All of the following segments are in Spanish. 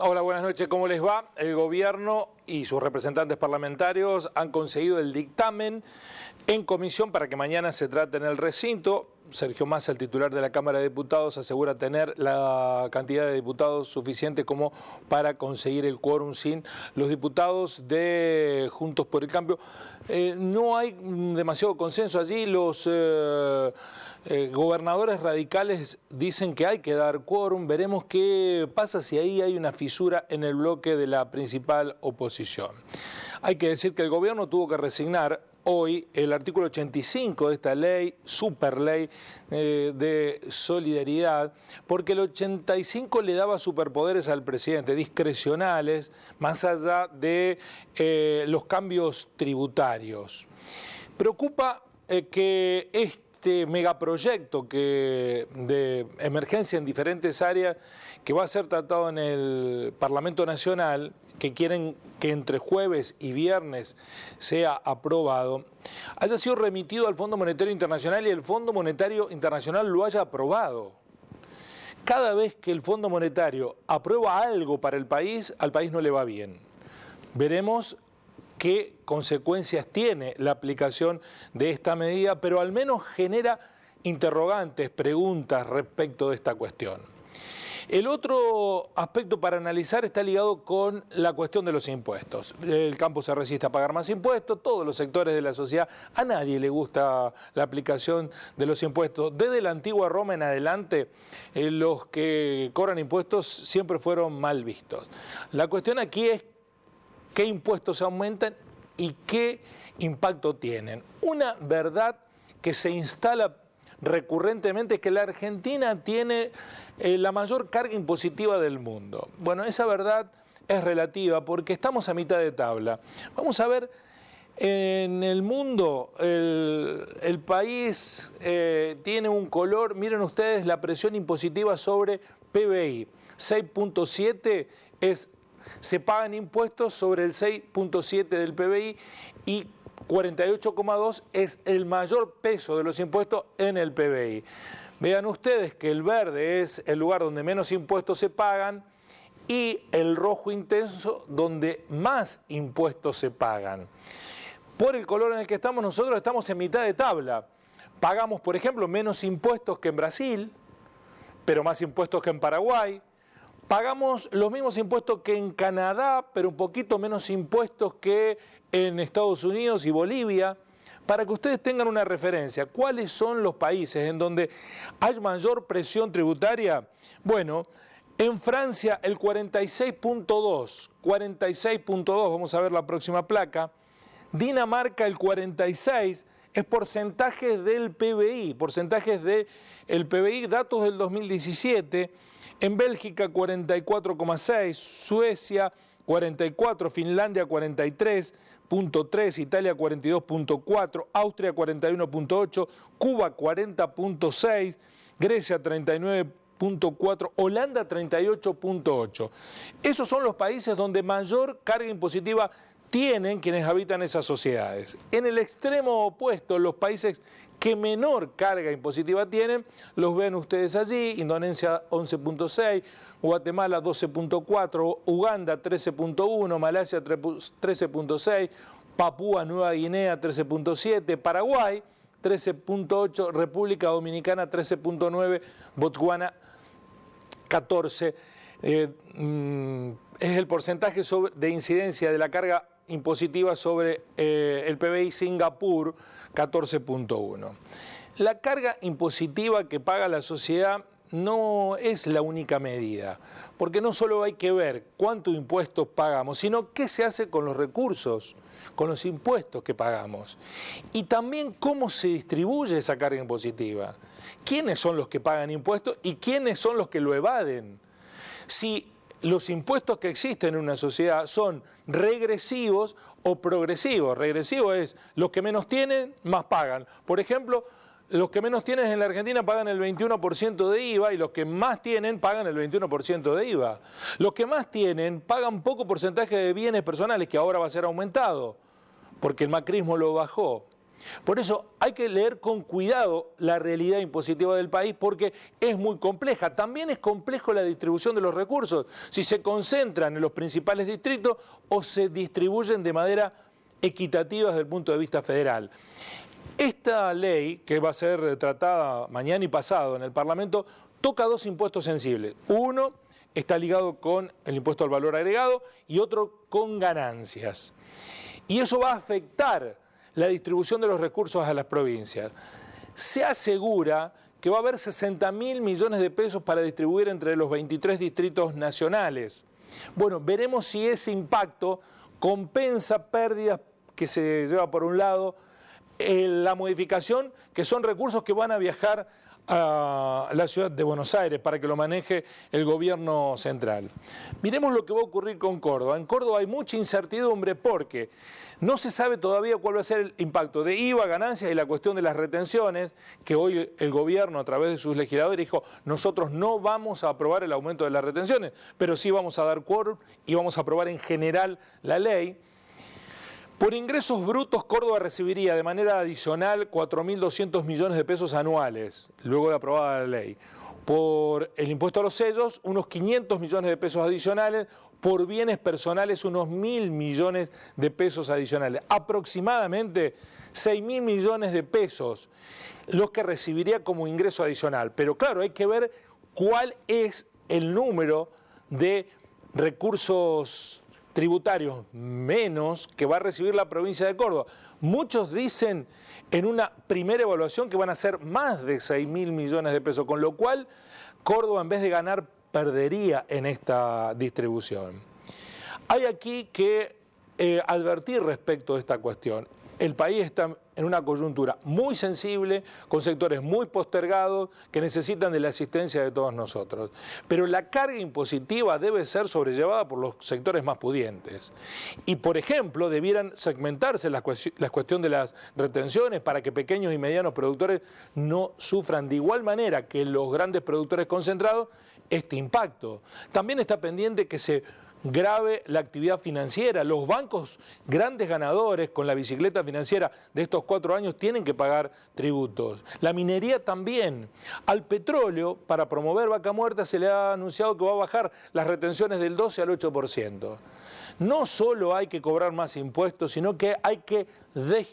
Hola, buenas noches. ¿Cómo les va? El gobierno y sus representantes parlamentarios han conseguido el dictamen en comisión para que mañana se trate en el recinto. Sergio Massa, el titular de la Cámara de Diputados, asegura tener la cantidad de diputados suficiente como para conseguir el quórum sin los diputados de Juntos por el Cambio. No hay demasiado consenso allí. Los gobernadores radicales dicen que hay que dar quórum. Veremos qué pasa si ahí hay una fisura en el bloque de la principal oposición. Hay que decir que el gobierno tuvo que resignar hoy el artículo 85 de esta ley, superley de solidaridad, porque el 85 le daba superpoderes al presidente, discrecionales, más allá de los cambios tributarios. Preocupa que este megaproyecto de emergencia en diferentes áreas que va a ser tratado en el Parlamento Nacional, que quieren que entre jueves y viernes sea aprobado, haya sido remitido al Fondo Monetario Internacional y el Fondo Monetario Internacional lo haya aprobado. Cada vez que el Fondo Monetario aprueba algo para el país, al país no le va bien. Veremos qué consecuencias tiene la aplicación de esta medida, pero al menos genera interrogantes, preguntas respecto de esta cuestión. El otro aspecto para analizar está ligado con la cuestión de los impuestos. El campo se resiste a pagar más impuestos, todos los sectores de la sociedad, a nadie le gusta la aplicación de los impuestos. Desde la antigua Roma en adelante, los que cobran impuestos siempre fueron mal vistos. La cuestión aquí es qué impuestos aumentan y qué impacto tienen. Una verdad que se instala recurrentemente es que la Argentina tiene la mayor carga impositiva del mundo. Bueno, esa verdad es relativa porque estamos a mitad de tabla. Vamos a ver, en el mundo el país tiene un color, miren ustedes la presión impositiva sobre PBI, 6.7 se pagan impuestos sobre el 6.7 del PBI y 48,2 es el mayor peso de los impuestos en el PBI. Vean ustedes que el verde es el lugar donde menos impuestos se pagan y el rojo intenso donde más impuestos se pagan. Por el color en el que estamos nosotros estamos en mitad de tabla. Pagamos, por ejemplo, menos impuestos que en Brasil, pero más impuestos que en Paraguay. Pagamos los mismos impuestos que en Canadá, pero un poquito menos impuestos que en Estados Unidos y Bolivia. Para que ustedes tengan una referencia, ¿cuáles son los países en donde hay mayor presión tributaria? Bueno, en Francia el 46.2, vamos a ver la próxima placa. Dinamarca el 46, es porcentajes del PBI, datos del 2017. En Bélgica 44,6, Suecia 44, Finlandia 43.3, Italia 42.4, Austria 41.8, Cuba 40.6, Grecia 39.4, Holanda 38.8. Esos son los países donde mayor carga impositiva tienen quienes habitan esas sociedades. En el extremo opuesto, los países que menor carga impositiva tienen, los ven ustedes allí: Indonesia 11.6, Guatemala 12.4, Uganda 13.1, Malasia 13.6, Papúa Nueva Guinea 13.7, Paraguay 13.8, República Dominicana 13.9, Botswana 14. Es el porcentaje de incidencia de la carga impositiva sobre el PBI. Singapur 14.1. La carga impositiva que paga la sociedad no es la única medida, porque no solo hay que ver cuánto impuestos pagamos, sino qué se hace con los recursos, con los impuestos que pagamos, y también cómo se distribuye esa carga impositiva, quiénes son los que pagan impuestos y quiénes son los que lo evaden. Si los impuestos que existen en una sociedad son regresivos o progresivos. Regresivo es los que menos tienen, más pagan. Por ejemplo, los que menos tienen en la Argentina pagan el 21% de IVA y los que más tienen pagan el 21% de IVA. Los que más tienen pagan poco porcentaje de bienes personales, que ahora va a ser aumentado, porque el macrismo lo bajó. Por eso hay que leer con cuidado la realidad impositiva del país porque es muy compleja. También es complejo la distribución de los recursos, si se concentran en los principales distritos o se distribuyen de manera equitativa desde el punto de vista federal. Esta ley, que va a ser tratada mañana y pasado en el Parlamento, toca dos impuestos sensibles. Uno está ligado con el impuesto al valor agregado y otro con ganancias. Y eso va a afectar la distribución de los recursos a las provincias. Se asegura que va a haber 60.000 millones de pesos para distribuir entre los 23 distritos nacionales. Bueno, veremos si ese impacto compensa pérdidas que se lleva por un lado, la modificación, que son recursos que van a viajar a la ciudad de Buenos Aires para que lo maneje el gobierno central. Miremos lo que va a ocurrir con Córdoba. En Córdoba hay mucha incertidumbre porque no se sabe todavía cuál va a ser el impacto de IVA, ganancias y la cuestión de las retenciones, que hoy el gobierno a través de sus legisladores dijo, nosotros no vamos a aprobar el aumento de las retenciones, pero sí vamos a dar quórum y vamos a aprobar en general la ley. Por ingresos brutos, Córdoba recibiría de manera adicional 4.200 millones de pesos anuales, luego de aprobada la ley. Por el impuesto a los sellos, unos 500 millones de pesos adicionales. Por bienes personales, unos 1.000 millones de pesos adicionales. Aproximadamente 6.000 millones de pesos los que recibiría como ingreso adicional. Pero claro, hay que ver cuál es el número de recursos tributarios menos que va a recibir la provincia de Córdoba. Muchos dicen en una primera evaluación que van a ser más de 6.000 millones de pesos, con lo cual Córdoba en vez de ganar perdería en esta distribución. Hay aquí que advertir respecto a esta cuestión. El país está en una coyuntura muy sensible, con sectores muy postergados que necesitan de la asistencia de todos nosotros. Pero la carga impositiva debe ser sobrellevada por los sectores más pudientes. Y, por ejemplo, debieran segmentarse la cuestión de las retenciones para que pequeños y medianos productores no sufran de igual manera que los grandes productores concentrados este impacto. También está pendiente que se grave la actividad financiera. Los bancos grandes ganadores con la bicicleta financiera de estos 4 años tienen que pagar tributos. La minería también. Al petróleo, para promover Vaca Muerta, se le ha anunciado que va a bajar las retenciones del 12 al 8%. No solo hay que cobrar más impuestos, sino que hay que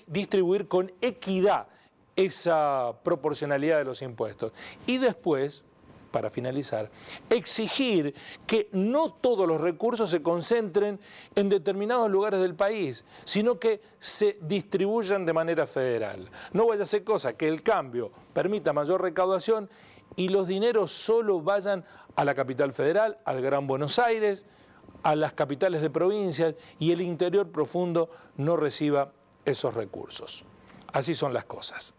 distribuir con equidad esa proporcionalidad de los impuestos. Y después, para finalizar, exigir que no todos los recursos se concentren en determinados lugares del país, sino que se distribuyan de manera federal. No vaya a ser cosa que el cambio permita mayor recaudación y los dineros solo vayan a la capital federal, al Gran Buenos Aires, a las capitales de provincias y el interior profundo no reciba esos recursos. Así son las cosas.